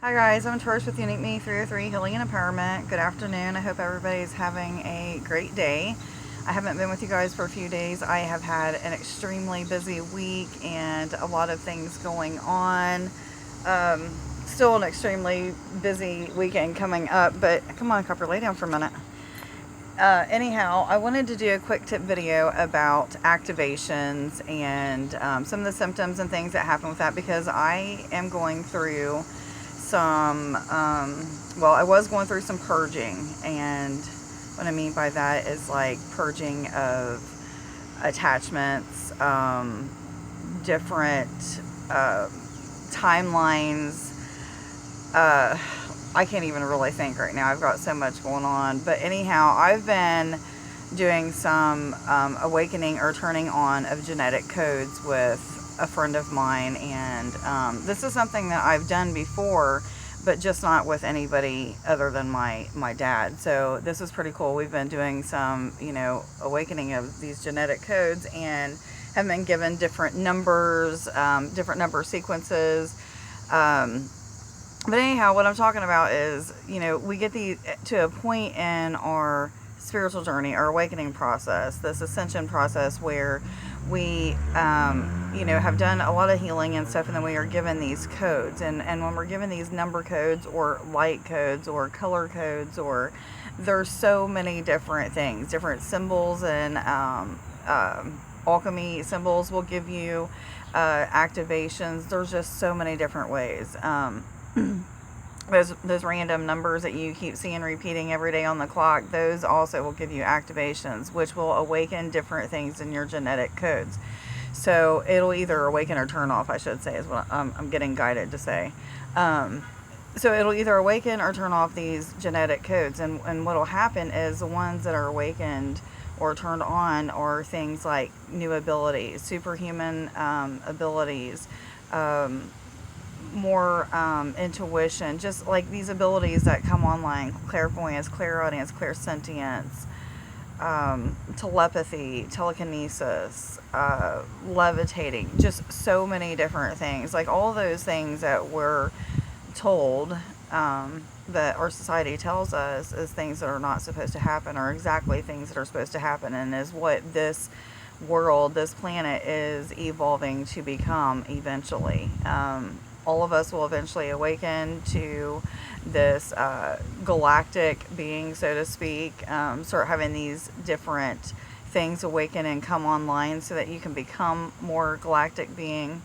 Hi guys, I'm Taurus with Unique Me 303 Healing and Empowerment. Good afternoon. I hope everybody's having a great day. I haven't been with you guys for a few days. I have had an extremely busy week and a lot of things going on. Um, Still an extremely busy weekend coming up, but come on, Copper, lay down for a minute. Anyhow, I wanted to do a quick tip video about activations and some of the symptoms and things that happen with that, because I am going through some, well, I was going through some purging, and what I mean by that is like purging of attachments, different timelines. I can't even really think right now. I've got so much going on. But anyhow, I've been doing some awakening or turning on of genetic codes with a friend of mine, and this is something that I've done before, but just not with anybody other than my dad. So this is pretty cool. We've been doing some, awakening of these genetic codes, and have been given different numbers, different number sequences. But anyhow, what I'm talking about is, we get to a point in our spiritual journey, our awakening process, this ascension process, where we, have done a lot of healing and stuff, and then we are given these codes. And when we're given these number codes or light codes or color codes, or there's so many different things, different symbols, and alchemy symbols will give you activations. There's just so many different ways. Those random numbers that you keep seeing repeating every day on the clock, those also will give you activations, which will awaken different things in your genetic codes. So it'll either awaken or turn off, I should say, is what I'm getting guided to say. So it'll either awaken or turn off these genetic codes, and what will happen is the ones that are awakened or turned on are things like new abilities, superhuman abilities, more intuition, just like these abilities that come online: clairvoyance, clairaudience, clairsentience, telepathy, telekinesis, levitating, just so many different things. Like all those things that we're told, that our society tells us is things that are not supposed to happen, or exactly things that are supposed to happen, and is what this world, this planet, is evolving to become eventually. All of us will eventually awaken to this galactic being, so to speak, start having these different things awaken and come online so that you can become more galactic being.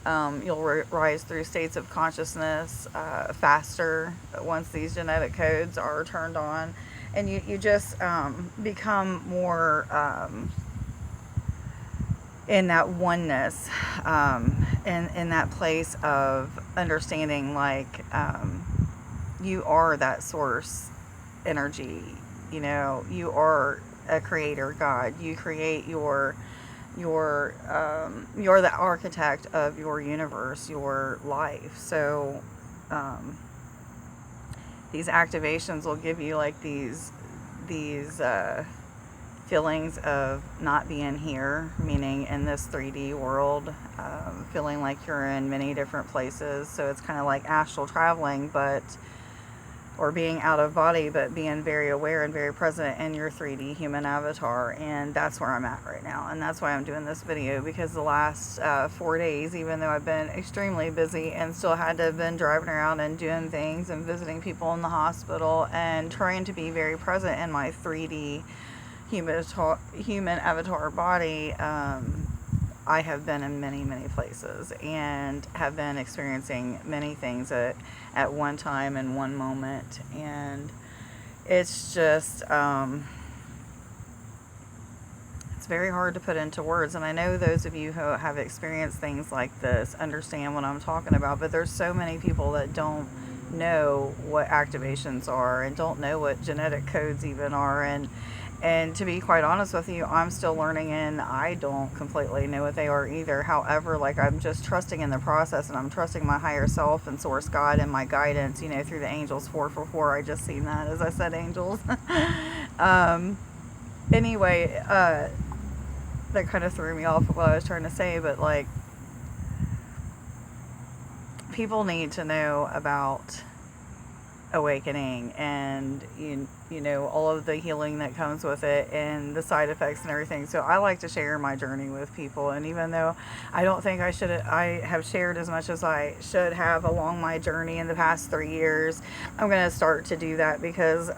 You'll rise through states of consciousness faster once these genetic codes are turned on, and you just become more in that oneness, in that place of understanding, like, you are that source energy. You are a creator God. You create you're the architect of your universe, your life. So these activations will give you like these feelings of not being here, meaning in this 3D world, feeling like you're in many different places. So it's kind of like astral traveling, or being out of body, but being very aware and very present in your 3D human avatar. And that's where I'm at right now. And that's why I'm doing this video, because the last 4 days, even though I've been extremely busy and still had to have been driving around and doing things and visiting people in the hospital and trying to be very present in my 3D human avatar body, I have been in many, many places and have been experiencing many things at one time in one moment. And it's just, it's very hard to put into words. And I know those of you who have experienced things like this understand what I'm talking about, but there's so many people that don't know what activations are and don't know what genetic codes even are. And to be quite honest with you, I'm still learning, and I don't completely know what they are either. However, like, I'm just trusting in the process, and I'm trusting my higher self and source God and my guidance, through the angels. 444, I just seen that as I said angels. Anyway, that kind of threw me off of what I was trying to say, but like, people need to know about awakening, and you know, all of the healing that comes with it and the side effects and everything. So I like to share my journey with people, and even though I don't think I have shared as much as I should have along my journey in the past 3 years, I'm going to start to do that, because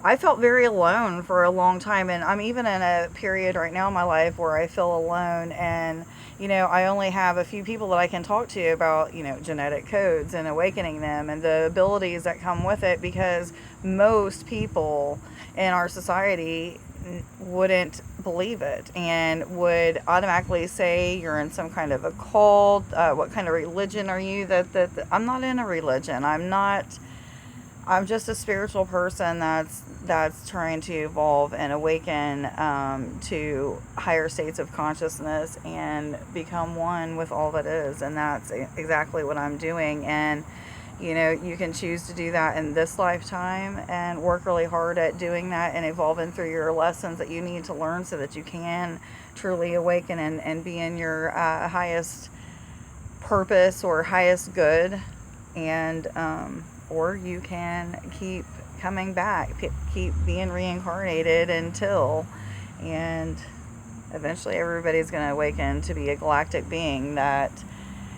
I felt very alone for a long time, and I'm even in a period right now in my life where I feel alone, and you know, I only have a few people that I can talk to about, you know, genetic codes and awakening them and the abilities that come with it, because most people in our society wouldn't believe it and would automatically say you're in some kind of a cult. What kind of religion are you? That I'm not in a religion. I'm just a spiritual person that's trying to evolve and awaken to higher states of consciousness and become one with all that is. And that's exactly what I'm doing. And, you know, you can choose to do that in this lifetime and work really hard at doing that and evolving through your lessons that you need to learn so that you can truly awaken and be in your highest purpose or highest good. And, or you can keep coming back, keep being reincarnated until, and eventually everybody's going to awaken to be a galactic being that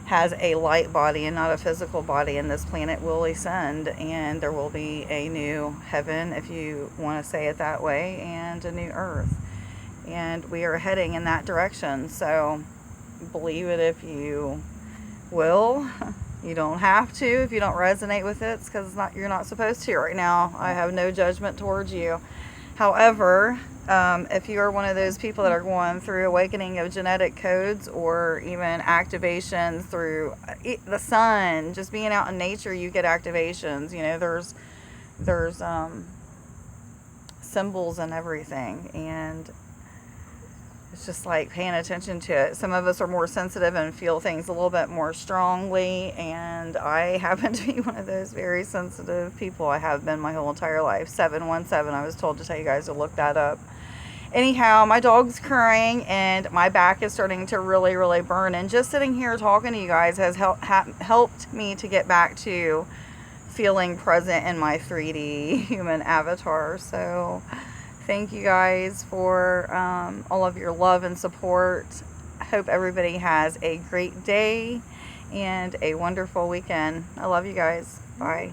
has a light body and not a physical body, and this planet will ascend, and there will be a new heaven, if you want to say it that way, and a new earth, and we are heading in that direction. So believe it if you will. You don't have to. If you don't resonate with it, it's because you're not supposed to right now. I have no judgment towards you. However, if you are one of those people that are going through awakening of genetic codes, or even activations through the sun, just being out in nature, you get activations. You know, there's symbols and everything, and it's just like paying attention to it. Some of us are more sensitive and feel things a little bit more strongly, and I happen to be one of those very sensitive people. I have been my whole entire life. 717, I was told to tell you guys to look that up. Anyhow, my dog's crying, and my back is starting to really, really burn, and just sitting here talking to you guys has helped me to get back to feeling present in my 3D human avatar. So thank you guys for all of your love and support. I hope everybody has a great day and a wonderful weekend. I love you guys. Bye.